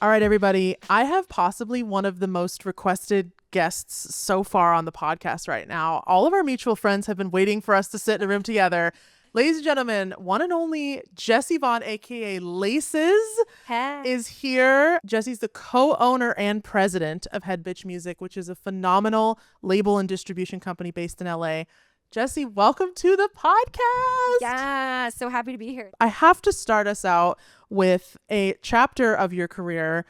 All right, everybody. I have possibly one of the most requested guests so far on the podcast right now. All of our mutual friends have been waiting for us to sit in a room together. Ladies and gentlemen, one and only Jessie Vaughn, a.k.a. LACES, is here. Jessie's the co-owner and president of Head Bitch Music, which is a phenomenal label and distribution company based in LA. Jessie, welcome to the podcast. Yeah, so happy to be here. I have to start us out with a chapter of your career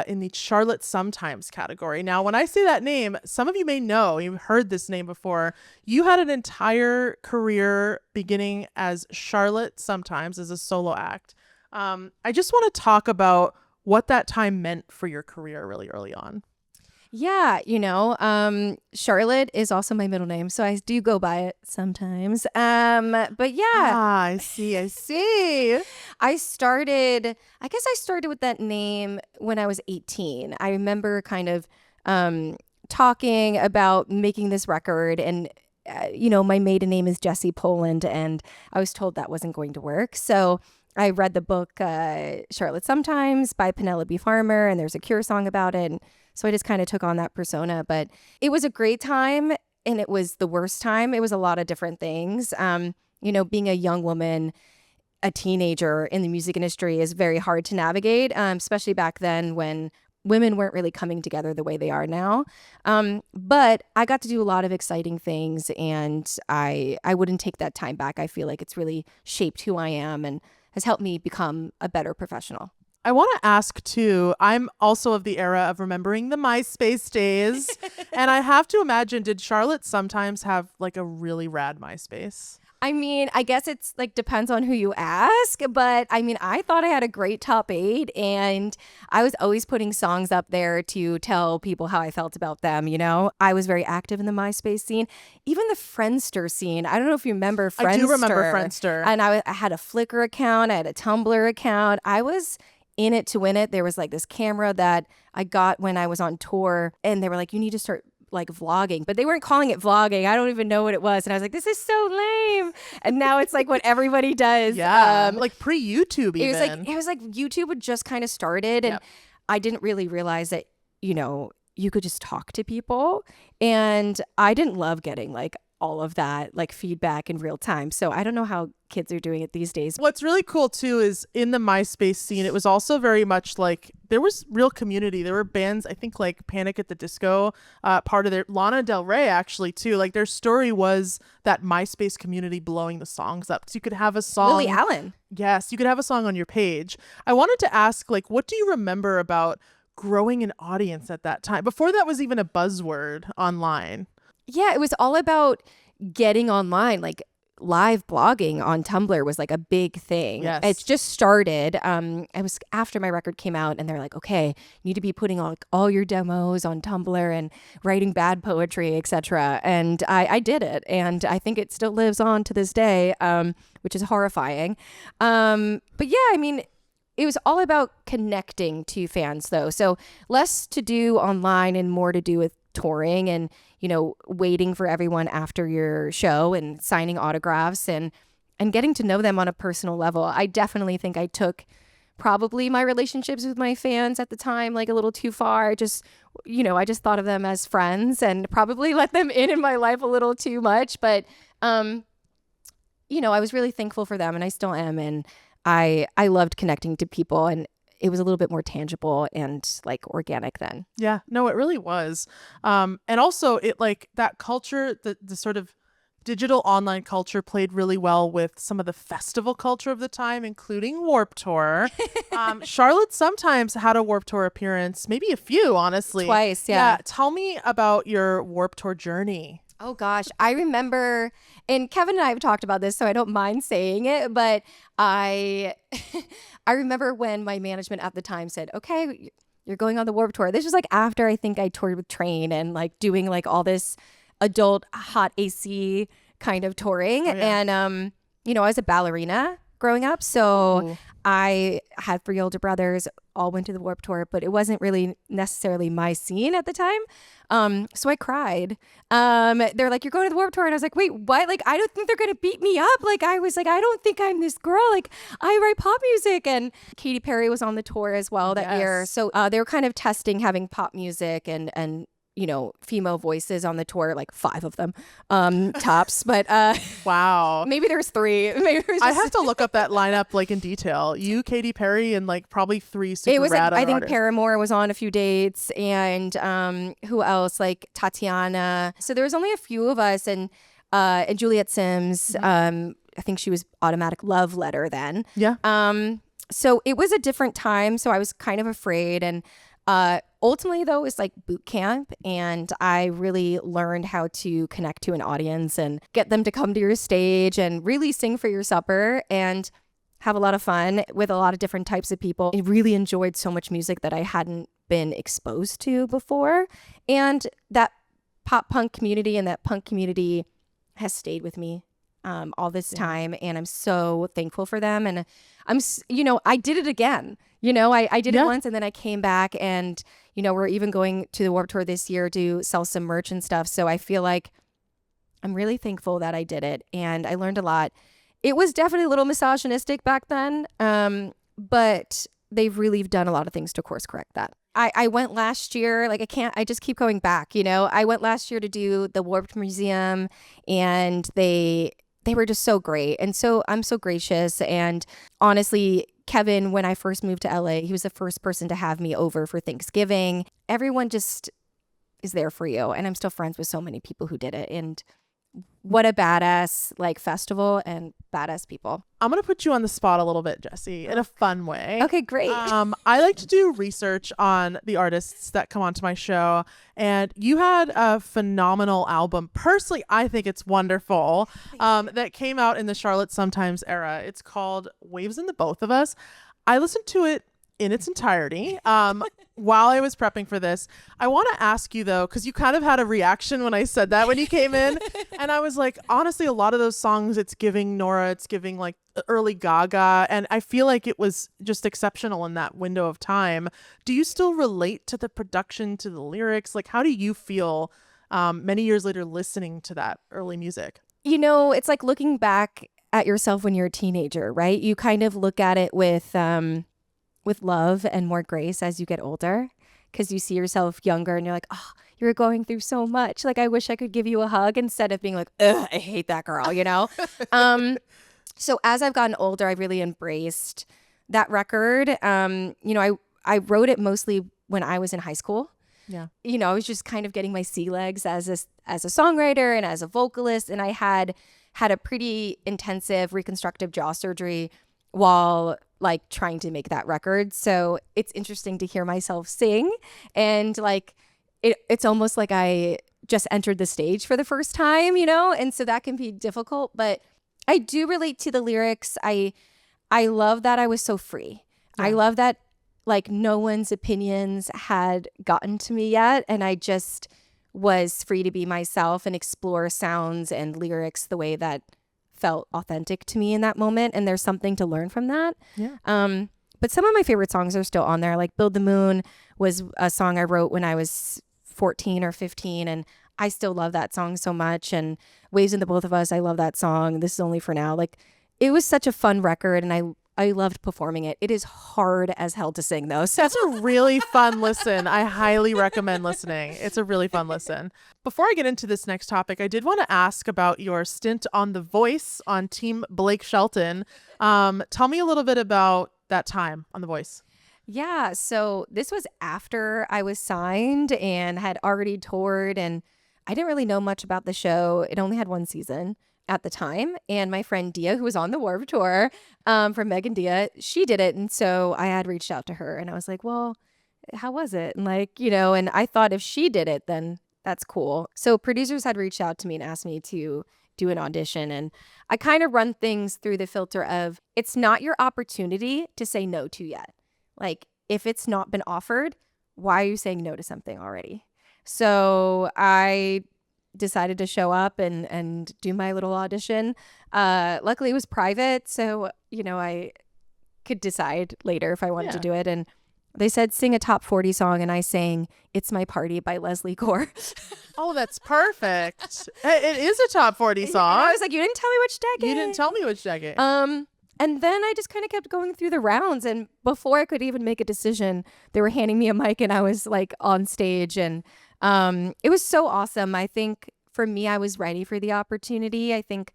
in the Charlotte Sometimes category. Now, when I say that name, some of you may know, you've heard this name before. You had an entire career beginning as Charlotte Sometimes as a solo act. I just want to talk about what that time meant for your career really early on. Yeah, Charlotte is also my middle name, so I do go by it sometimes. But yeah. I see. I started with that name when I was 18. I remember kind of talking about making this record, and my maiden name is Jessie Poland, and I was told that wasn't going to work. So I read the book Charlotte Sometimes by Penelope Farmer, and there's a Cure song about it. And so I just kind of took on that persona. But it was a great time, and it was the worst time. It was a lot of different things. Being a young woman, a teenager in the music industry is very hard to navigate, especially back then when women weren't really coming together the way they are now. But I got to do a lot of exciting things, and I wouldn't take that time back. I feel like it's really shaped who I am and has helped me become a better professional. I want to ask too, I'm also of the era of remembering the MySpace days. And I have to imagine, did Charlotte Sometimes have like a really rad MySpace? I mean, I guess it's like depends on who you ask, but I mean, I thought I had a great top 8, and I was always putting songs up there to tell people how I felt about them. I was very active in the MySpace scene, even the Friendster scene. I don't know if you remember Friendster. I do remember Friendster. And I had a Flickr account. I had a Tumblr account. I was in it to win it. There was like this camera that I got when I was on tour, and they were like, you need to start like vlogging, but they weren't calling it vlogging. I don't even know what it was. And I was like, this is so lame. And now it's like what everybody does. Yeah. Like pre-YouTube even. It was like YouTube had just kind of started, and I didn't really realize that, you could just talk to people. And I didn't love getting like all of that like feedback in real time. So I don't know how kids are doing it these days. What's really cool too is in the MySpace scene, it was also very much like there was real community. There were bands, I think like Panic at the Disco, part of their Lana Del Rey actually too. Like their story was that MySpace community blowing the songs up. So you could have a song. Lily Allen. Yes, you could have a song on your page. I wanted to ask, like, what do you remember about growing an audience at that time? Before that was even a buzzword online. Yeah, it was all about getting online. Like live blogging on Tumblr was like a big thing. Yes. It just started. It was after my record came out, and they're like, okay, you need to be putting all your demos on Tumblr and writing bad poetry, etc. And I did it, and I think it still lives on to this day, which is horrifying. But yeah, I mean, it was all about connecting to fans though. So less to do online and more to do with touring and, waiting for everyone after your show and signing autographs and getting to know them on a personal level. I definitely think I took probably my relationships with my fans at the time like a little too far. I just thought of them as friends and probably let them in my life a little too much. But, I was really thankful for them, and I still am. And I loved connecting to people, and it was a little bit more tangible and like organic then. Yeah, no, it really was. And also it like that culture, the sort of digital online culture played really well with some of the festival culture of the time, including Warped Tour. Charlotte Sometimes had a Warped Tour appearance, maybe a few, honestly. Twice, yeah. Tell me about your Warped Tour journey. Oh gosh, I remember, and Kevin and I have talked about this, so I don't mind saying it, but I remember when my management at the time said, okay, you're going on the Warped Tour. This was like after I think I toured with Train and like doing like all this adult hot AC kind of touring. Oh, yeah. And, I was a ballerina growing up, so I had 3 older brothers, all went to the Warped Tour, but it wasn't really necessarily my scene at the time. So I cried. They're like, "You're going to the Warped Tour," and I was like, "Wait, what? Like, I don't think they're gonna beat me up." Like, I was like, "I don't think I'm this girl. Like, I write pop music." And Katy Perry was on the tour as well that year, so they were kind of testing having pop music and female voices on the tour, like 5 of them, tops. But wow, maybe there's 3. Maybe there's I have to look up that lineup like in detail. You, Katy Perry, and like probably 3 super it was rad like, I think artists. Paramore was on a few dates, and who else? Like Tatiana. So there was only a few of us, and Juliet Sims. I think she was Automatic Love Letter then. Yeah. So it was a different time. So I was kind of afraid, and ultimately though, it was like boot camp, and I really learned how to connect to an audience and get them to come to your stage and really sing for your supper and have a lot of fun with a lot of different types of people. I really enjoyed so much music that I hadn't been exposed to before. And that pop punk community and that punk community has stayed with me all this time. And I'm so thankful for them. And I did it again. I did it once, and then I came back, and, we're even going to the Warped Tour this year to sell some merch and stuff. So I feel like I'm really thankful that I did it, and I learned a lot. It was definitely a little misogynistic back then, but they've really done a lot of things to course correct that. I went last year, like I just keep going back, I went last year to do the Warped Museum, and they were just so great. And so I'm so gracious. And honestly, Kevin, when I first moved to LA, he was the first person to have me over for Thanksgiving. Everyone just is there for you. And I'm still friends with so many people who did it. And what a badass festival and badass people. I'm going to put you on the spot a little bit, Jessie, in a fun way. Okay, great. I like to do research on the artists that come onto my show, and you had a phenomenal album. Personally, I think it's wonderful, that came out in the Charlotte Sometimes era. It's called Waves in the Both of Us. I listened to it in its entirety while I was prepping for this. I want to ask you though, because you kind of had a reaction when I said that when you came in, and I was like, honestly, a lot of those songs, it's giving Nora, it's giving like early Gaga, and I feel like it was just exceptional in that window of time. Do you still relate to the production, to the lyrics? Like, how do you feel many years later listening to that early music? It's like looking back at yourself when you're a teenager, right? You kind of look at it with love and more grace as you get older, because you see yourself younger and you're like, oh, you're going through so much. Like, I wish I could give you a hug, instead of being like, ugh, I hate that girl, So as I've gotten older, I've really embraced that record. I wrote it mostly when I was in high school. Yeah. I was just kind of getting my sea legs as a songwriter and as a vocalist. And I had a pretty intensive reconstructive jaw surgery while trying to make that record. So it's interesting to hear myself sing, and it's almost like I just entered the stage for the first time, and so that can be difficult, but I do relate to the lyrics. I love that I was so free. Yeah. I love that no one's opinions had gotten to me yet, and I just was free to be myself and explore sounds and lyrics the way that felt authentic to me in that moment, and there's something to learn from that. Yeah. But some of my favorite songs are still on there. Like Build the Moon was a song I wrote when I was 14 or 15, and I still love that song so much. And Waves in the Both of Us, I love that song. This Is Only for Now. It was such a fun record, and I loved performing it. It is hard as hell to sing though. So it's a really fun listen. I highly recommend listening. It's a really fun listen. Before I get into this next topic, I did want to ask about your stint on The Voice on Team Blake Shelton. Tell me a little bit about that time on The Voice. Yeah, so this was after I was signed and had already toured, and I didn't really know much about the show. It only had 1 season at the time, and my friend Dia, who was on the Warped Tour, from Megan Dia, she did it, and so I had reached out to her, and I was like, well, how was it? And and I thought if she did it, then that's cool. So producers had reached out to me and asked me to do an audition, and I kind of run things through the filter of, it's not your opportunity to say no to yet. If it's not been offered, why are you saying no to something already? So I decided to show up and do my little audition. Luckily it was private, so I could decide later if I wanted to Yeah. do it. And they said sing a top 40 song, and I sang "It's My Party" by Leslie Gore. Oh, that's perfect. It is a top 40 song. And I was like, you didn't tell me which decade. You didn't tell me which decade. And then I just kind of kept going through the rounds, and before I could even make a decision, they were handing me a mic, and I was like on stage, and it was so awesome. I think for me, I was ready for the opportunity. I think,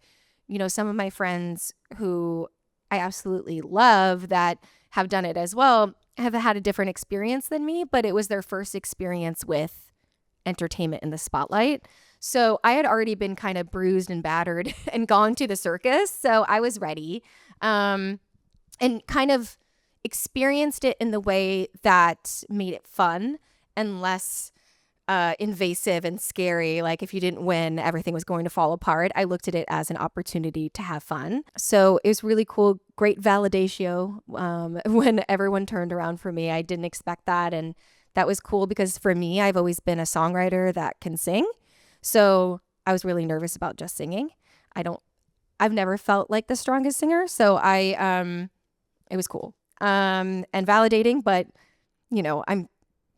some of my friends who I absolutely love that have done it as well have had a different experience than me, but it was their first experience with entertainment in the spotlight. So I had already been kind of bruised and battered and gone to the circus. So I was ready, and kind of experienced it in the way that made it fun and less invasive and scary. Like if you didn't win, everything was going to fall apart. I looked at it as an opportunity to have fun. So it was really cool. Great validation when everyone turned around for me. I didn't expect that. And that was cool because for me, I've always been a songwriter that can sing. So I was really nervous about just singing. I've never felt like the strongest singer. So it was cool and validating, but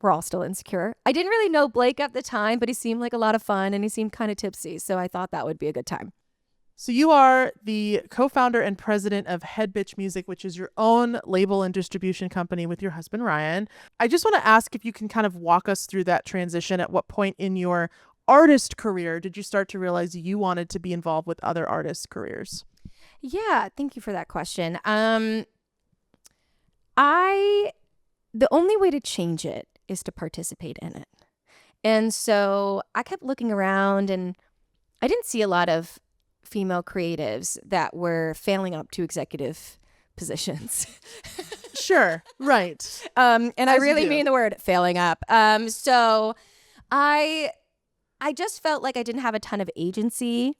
we're all still insecure. I didn't really know Blake at the time, but he seemed like a lot of fun and he seemed kind of tipsy. So I thought that would be a good time. So you are the co-founder and president of Head Bitch Music, which is your own label and distribution company with your husband, Ryan. I just want to ask if you can kind of walk us through that transition. At what point in your artist career did you start to realize you wanted to be involved with other artists' careers? Yeah, thank you for that question. The only way to change it is to participate in it. And so I kept looking around and I didn't see a lot of female creatives that were failing up to executive positions. Sure, right. And I As you really do. mean the word failing up. So I just felt like I didn't have a ton of agency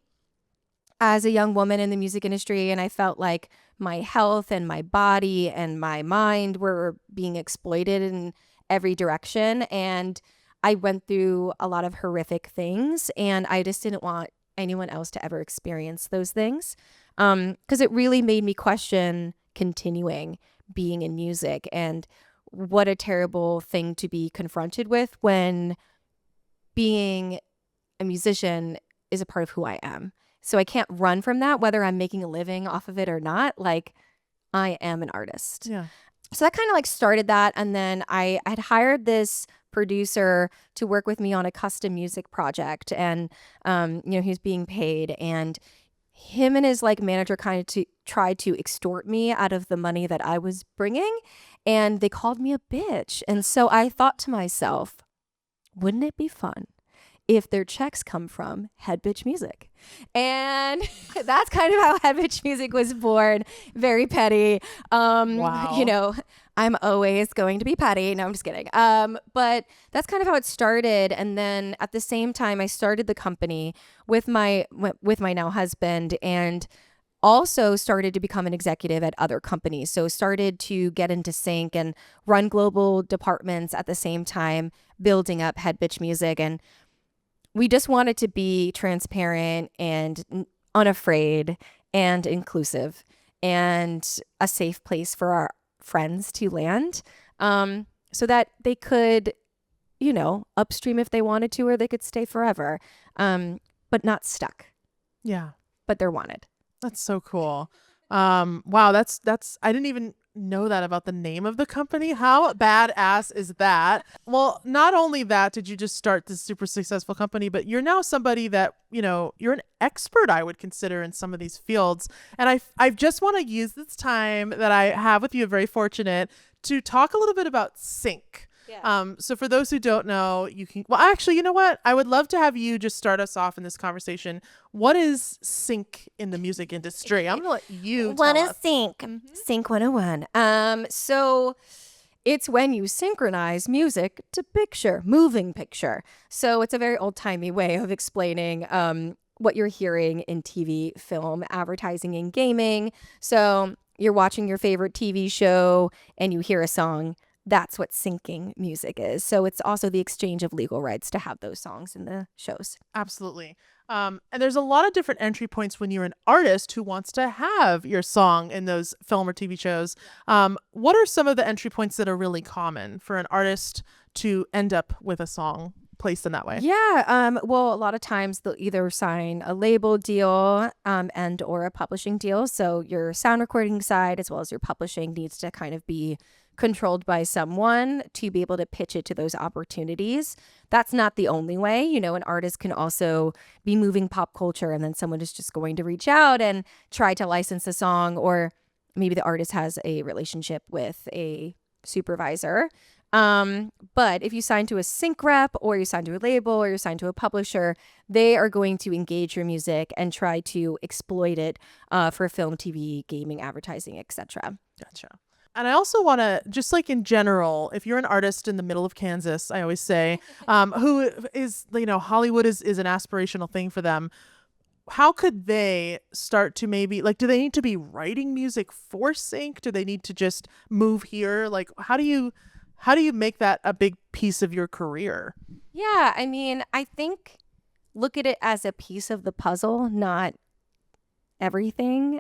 as a young woman in the music industry. And I felt like my health and my body and my mind were being exploited in every direction. And I went through a lot of horrific things and I just didn't want anyone else to ever experience those things. Because it really made me question continuing being in music, and what a terrible thing to be confronted with when being a musician is a part of who I am. So I can't run from that, whether I'm making a living off of it or not. Like, I am an artist. Yeah. So that kind of like started that. And then I had hired this producer to work with me on a custom music project. And, he was being paid. And him and his like manager kind of tried to extort me out of the money that I was bringing. And they called me a bitch. And so I thought to myself, wouldn't it be fun if their checks come from Head Bitch Music? And that's kind of how Head Bitch Music was born. Very petty. Wow. I'm always going to be petty. No, I'm just kidding. But that's kind of how it started. And then at the same time, I started the company with my now husband, and also started to become an executive at other companies. So started to get into sync and run global departments at the same time, building up Head Bitch Music. And we just wanted to be transparent and unafraid and inclusive and a safe place for our friends to land, so that they could, upstream if they wanted to, or they could stay forever, but not stuck. Yeah. But they're wanted. That's so cool. Wow, that's I didn't even know that about the name of the company. How badass is that? Well, not only that did you just start this super successful company, but you're now somebody that, you're an expert, I would consider, in some of these fields. And I just want to use this time that I have with you, very fortunate, to talk a little bit about sync. Yeah. So for those who don't know, actually, you know what? I would love to have you just start us off in this conversation. What is sync in the music industry? I'm going to let you What tell is us. sync? Sync 101. So it's when you synchronize music to picture, moving picture. So it's a very old-timey way of explaining what you're hearing in TV, film, advertising, and gaming. So you're watching your favorite TV show and you hear a song that's what syncing music is. So it's also the exchange of legal rights to have those songs in the shows. Absolutely. And there's a lot of different entry points when you're an artist who wants to have your song in those film or TV shows. What are some of the entry points that are really common for an artist to end up with a song placed in that way? Yeah. Well, a lot of times they'll either sign a label deal and or a publishing deal. So your sound recording side as well as your publishing needs to kind of be controlled by someone to be able to pitch it to those opportunities. That's not the only way. You know, an artist can also be moving pop culture and then someone is just going to reach out and try to license a song, or maybe the artist has a relationship with a supervisor. But if you sign to a sync rep or you sign to a label or you sign to a publisher, they are going to engage your music and try to exploit it for film, TV, gaming, advertising, etc. Gotcha. And I also want to, just like in general, if you're an artist in the middle of Kansas, I always say, who is, you know, Hollywood is an aspirational thing for them. How could they start to maybe, like, do they need to be writing music for sync? Do they need to just move here? Like, how do you make that a big piece of your career? Yeah, I mean, I think look at it as a piece of the puzzle, not everything.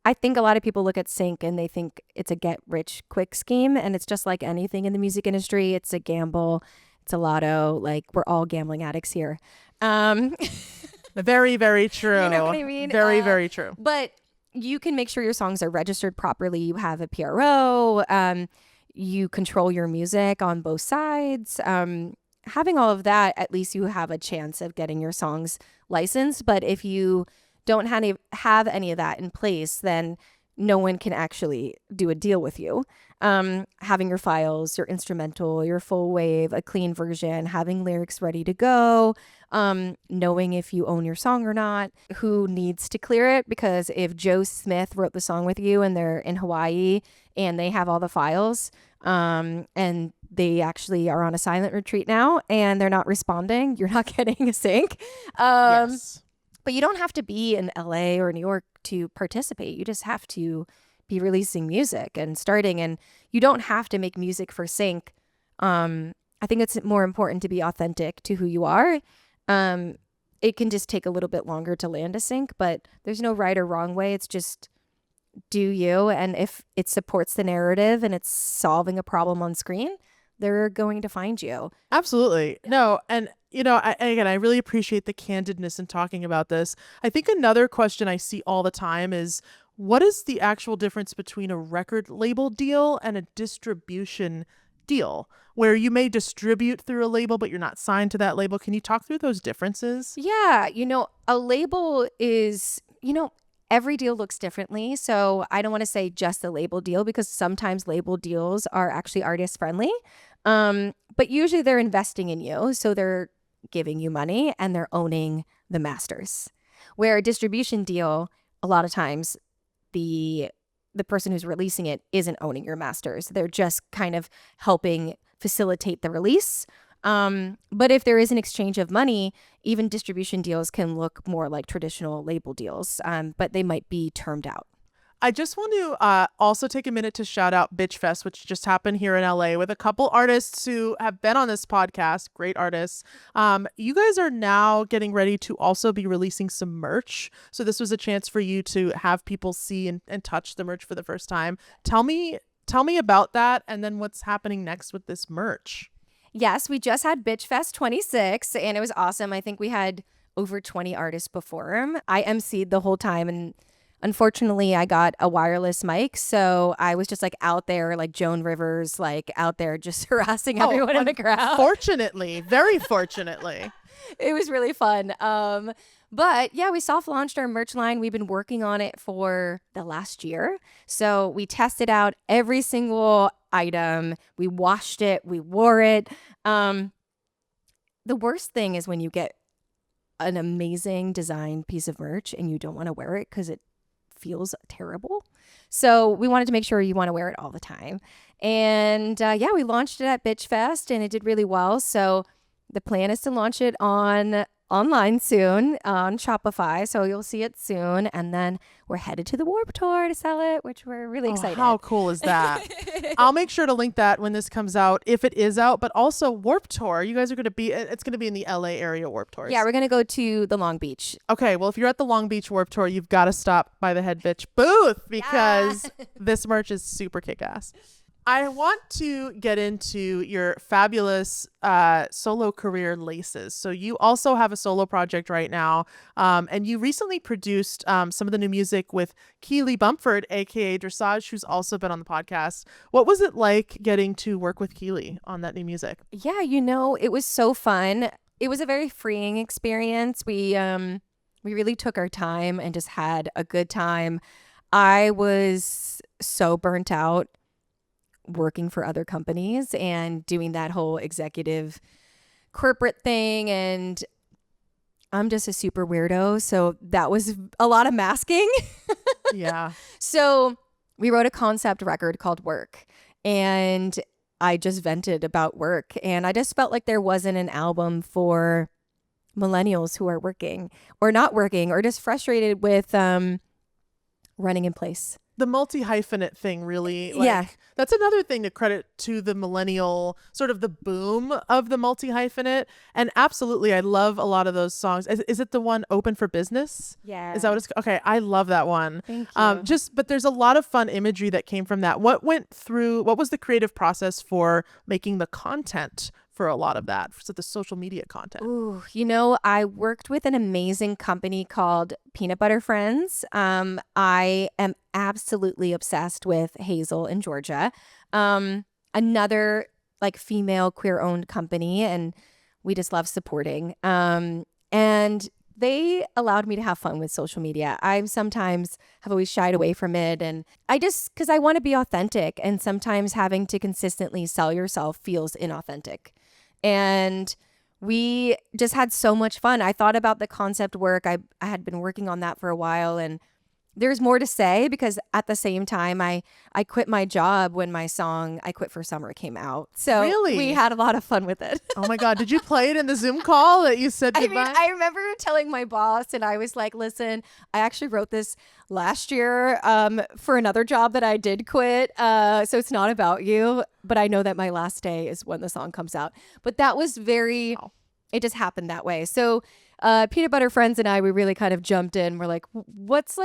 I think a lot of people look at sync and they think it's a get rich quick scheme, and it's just like anything in the music industry. It's a gamble. It's a lotto. Like, we're all gambling addicts here. Very, very true. You know what I mean? Very, very true. But you can make sure your songs are registered properly. You have a PRO. You control your music on both sides. Having all of that, at least you have a chance of getting your songs licensed. But if you don't have any of that in place, then no one can actually do a deal with you. Having your files, your instrumental, your full wave, a clean version, having lyrics ready to go, knowing if you own your song or not, who needs to clear it. Because if Joe Smith wrote the song with you and they're in Hawaii and they have all the files, and they actually are on a silent retreat now and they're not responding, you're not getting a sync. Yes. But you don't have to be in LA or New York to participate. You just have to be releasing music and starting, and you don't have to make music for sync. I think it's more important to be authentic to who you are. It can just take a little bit longer to land a sync, but there's no right or wrong way. It's just do you, and if it supports the narrative and it's solving a problem on screen, they're going to find you. Absolutely. No, and you know, I really appreciate the candidness in talking about this. I think another question I see all the time is, what is the actual difference between a record label deal and a distribution deal, where you may distribute through a label, but you're not signed to that label? Can you talk through those differences? Yeah, you know, a label is, you know, every deal looks differently. So I don't want to say just a label deal, because sometimes label deals are actually artist friendly. But usually they're investing in you. So they're giving you money and they're owning the masters. Where a distribution deal, a lot of times the person who's releasing it isn't owning your masters. They're just kind of helping facilitate the release. But if there is an exchange of money, even distribution deals can look more like traditional label deals, but they might be termed out. I just want to also take a minute to shout out Bitch Fest, which just happened here in LA with a couple artists who have been on this podcast. Great artists. You guys are now getting ready to also be releasing some merch. So this was a chance for you to have people see and touch the merch for the first time. Tell me about that, and then what's happening next with this merch. Yes, we just had Bitch Fest 26 and it was awesome. I think we had over 20 artists perform. I emceed the whole time, and unfortunately, I got a wireless mic, so I was just like out there, like Joan Rivers, like out there just harassing everyone in the crowd. Fortunately, very fortunately. It was really fun. But yeah, we soft launched our merch line. We've been working on it for the last year. So we tested out every single item. We washed it. We wore it. The worst thing is when you get an amazing design piece of merch and you don't want to wear it because it feels terrible. So we wanted to make sure you want to wear it all the time. And we launched it at Bitch Fest and it did really well. So the plan is to launch it on online soon on Shopify. So you'll see it soon. And then we're headed to the Warped Tour to sell it, which we're really excited. How cool is that? I'll make sure to link that when this comes out, if it is out, but also Warped Tour. You guys are going to be, it's going to be in the LA area Warped Tours. Yeah, we're going to go to the Long Beach. Okay, well, if you're at the Long Beach Warped Tour, you've got to stop by the Head Bitch booth because this merch is super kick-ass. I want to get into your fabulous solo career, LACES. So you also have a solo project right now, and you recently produced some of the new music with Keely Bumford, a.k.a. Dressage, who's also been on the podcast. What was it like getting to work with Keely on that new music? Yeah, it was so fun. It was a very freeing experience. We really took our time and just had a good time. I was so burnt out working for other companies and doing that whole executive corporate thing, and I'm just a super weirdo, so that was a lot of masking. Yeah. So we wrote a concept record called Work, and I just vented about work, and I just felt like there wasn't an album for millennials who are working or not working or just frustrated with running in place. The multi-hyphenate thing really, Yeah. That's another thing to credit to the millennial, sort of the boom of the multi-hyphenate. And absolutely, I love a lot of those songs. Is it the one Open for Business? Yeah. Is that what it's, okay, I love that one. Thank you. But there's a lot of fun imagery that came from that. What was the creative process for making the content for a lot of that, so the social media content? Ooh, I worked with an amazing company called Peanut Butter Friends. I am absolutely obsessed with Hazel in Georgia. Another female queer owned company, and we just love supporting. And they allowed me to have fun with social media. I sometimes have always shied away from it, and because I want to be authentic, and sometimes having to consistently sell yourself feels inauthentic. And we just had so much fun. I thought about the concept work. I had been working on that for a while, and there's more to say because at the same time, I quit my job when my song I Quit for Summer came out. So Really? We had a lot of fun with it. Oh my God. Did you play it in the Zoom call that you said goodbye? I remember telling my boss, and I was like, listen, I actually wrote this last year for another job that I did quit. So it's not about you, but I know that my last day is when the song comes out. But that was it just happened that way. So Peanut Butter Friends and we really kind of jumped in. We're like, what's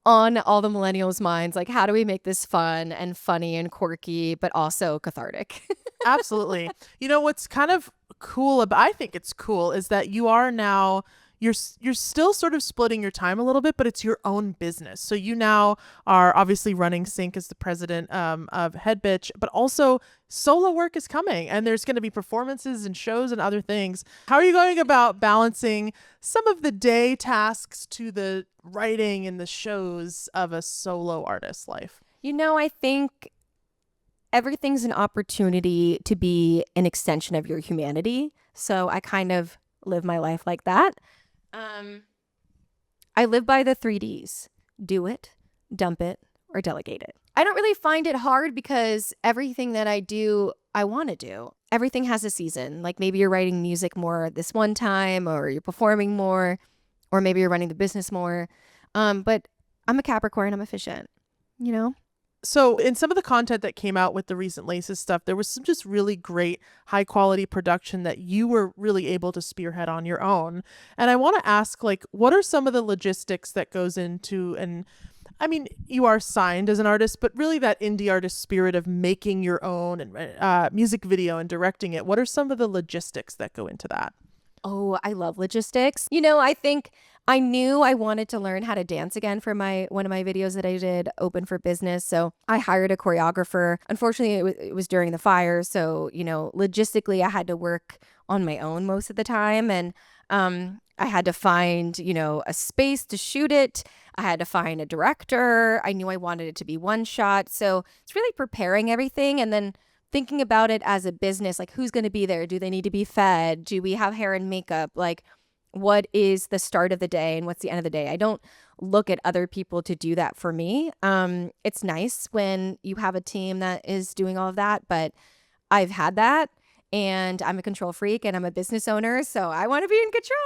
on all the millennials' minds? How do we make this fun and funny and quirky, but also cathartic? Absolutely. What's kind of cool I think it's cool is that you are now, you're still sort of splitting your time a little bit, but it's your own business. So you now are obviously running Sync as the president of Head Bitch, but also solo work is coming, and there's going to be performances and shows and other things. How are you going about balancing some of the day tasks to the writing and the shows of a solo artist's life? I think everything's an opportunity to be an extension of your humanity. So I kind of live my life like that. I live by the 3Ds: do it, dump it, or delegate it. I don't really find it hard because everything that I do, I want to do. Everything has a season. Maybe you're writing music more this one time, or you're performing more, or maybe you're running the business more. But I'm a Capricorn. I'm efficient, So in some of the content that came out with the recent LACES stuff, there was some just really great high quality production that you were really able to spearhead on your own. And I want to ask, what are some of the logistics that goes into, and I mean, you are signed as an artist, but really that indie artist spirit of making your own and music video and directing it. What are some of the logistics that go into that? Oh, I love logistics. I think I knew I wanted to learn how to dance again for one of my videos that I did, Open for Business. So I hired a choreographer. Unfortunately, it was during the fire. So, logistically, I had to work on my own most of the time. And I had to find, a space to shoot it. I had to find a director. I knew I wanted it to be one shot. So it's really preparing everything and then thinking about it as a business, who's going to be there? Do they need to be fed? Do we have hair and makeup? What is the start of the day and what's the end of the day? I don't look at other people to do that for me. It's nice when you have a team that is doing all of that, but I've had that, and I'm a control freak and I'm a business owner, so I want to be in control.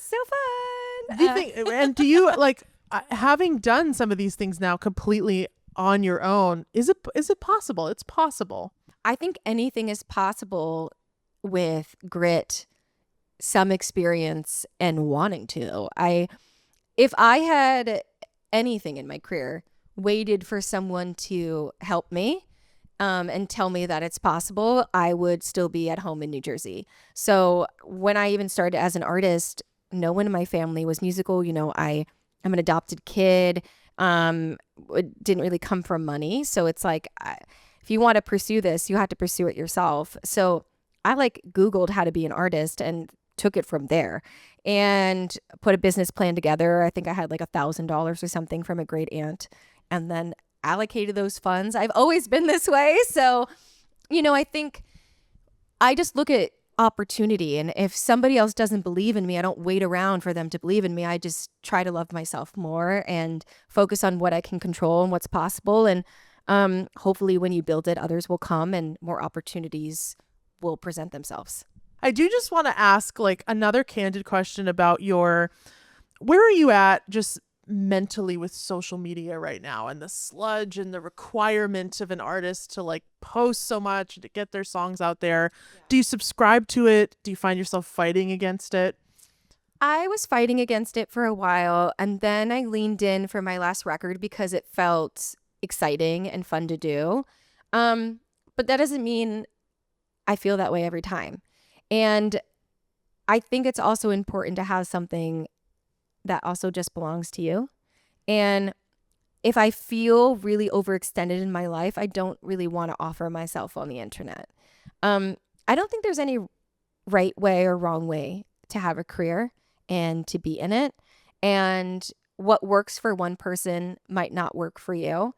so fun. Do you think, and do you like having done some of these things now completely on your own? Is it possible? It's possible. I think anything is possible with grit, some experience, and wanting to. If I had anything in my career, waited for someone to help me and tell me that it's possible, I would still be at home in New Jersey. So when I even started as an artist, no one in my family was musical. You know, I'm an adopted kid. It didn't really come from money. So it's like, if you want to pursue this, you have to pursue it yourself. So I like Googled how to be an artist and took it from there and put a business plan together. I think I had like $1,000 or something from a great aunt, and then allocated those funds. I've always been this way. So, you know, I think I just look at opportunity, and if somebody else doesn't believe in me, I don't wait around for them to believe in me. I just try to love myself more and focus on what I can control and what's possible. And hopefully when you build it, others will come and more opportunities will present themselves. I do just want to ask like another candid question about where are you at just mentally with social media right now, and the sludge and the requirement of an artist to like post so much and to get their songs out there. Yeah. Do you subscribe to it? Do you find yourself fighting against it? I was fighting against it for a while, and then I leaned in for my last record because it felt exciting and fun to do. But that doesn't mean I feel that way every time. And I think it's also important to have something that also just belongs to you. And if I feel really overextended in my life, I don't really want to offer myself on the internet. I don't think there's any right way or wrong way to have a career and to be in it. And what works for one person might not work for you.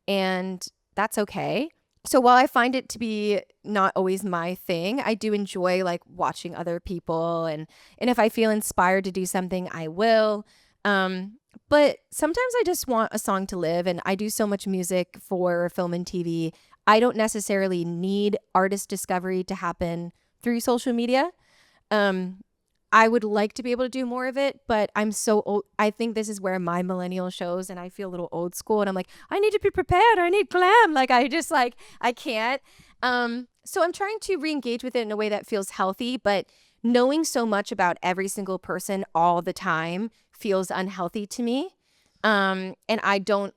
And that's okay. So while I find it to be not always my thing, I do enjoy like watching other people, and if I feel inspired to do something, I will. But sometimes I just want a song to live, and I do so much music for film and TV. I don't necessarily need artist discovery to happen through social media. I would like to be able to do more of it, but I'm so old. I think this is where my millennial shows, and I feel a little old school, and I'm like, I need to be prepared. I need glam. Like, I can't. So I'm trying to re-engage with it in a way that feels healthy, but knowing so much about every single person all the time feels unhealthy to me. And I don't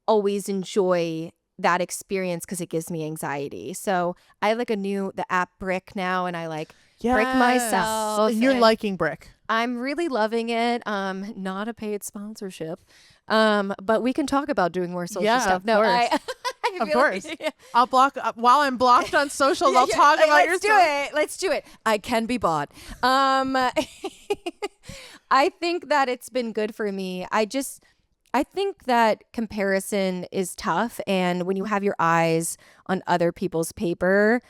always enjoy that experience because it gives me anxiety. So I have like the app Brick now, and I like Brick myself. You're liking Brick. I'm really loving it. Not a paid sponsorship. But we can talk about doing more social stuff. No, of course. I'll block while I'm blocked on socials. I'll talk about your stuff. Let's do it. I can be bought. I think that it's been good for me. I think that comparison is tough, and when you have your eyes on other people's paper,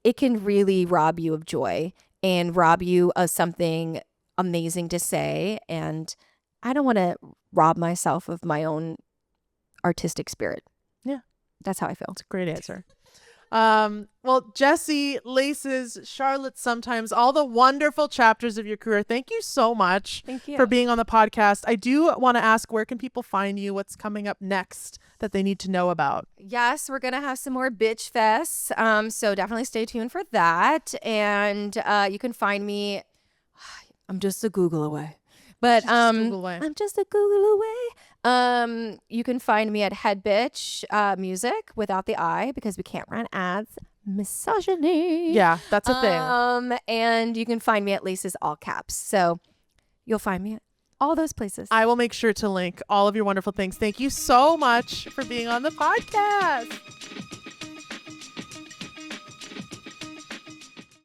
it can really rob you of joy and rob you of something amazing to say. And I don't want to rob myself of my own artistic spirit. Yeah. That's how I feel. It's a great answer. Well, Jessie, Laces, Charlotte, Sometimes, all the wonderful chapters of your career. Thank you so much for being on the podcast. I do want to ask, where can people find you? What's coming up next that they need to know about? Yes, we're going to have some more bitch fests. So definitely stay tuned for that. And you can find me. I'm just a Google away. But I'm just a Google away. You can find me at Head Bitch Music without the I, because we can't run ads. Misogyny. Yeah, that's a thing. And you can find me at Laces all caps. So you'll find me at all those places. I will make sure to link all of your wonderful things. Thank you so much for being on the podcast.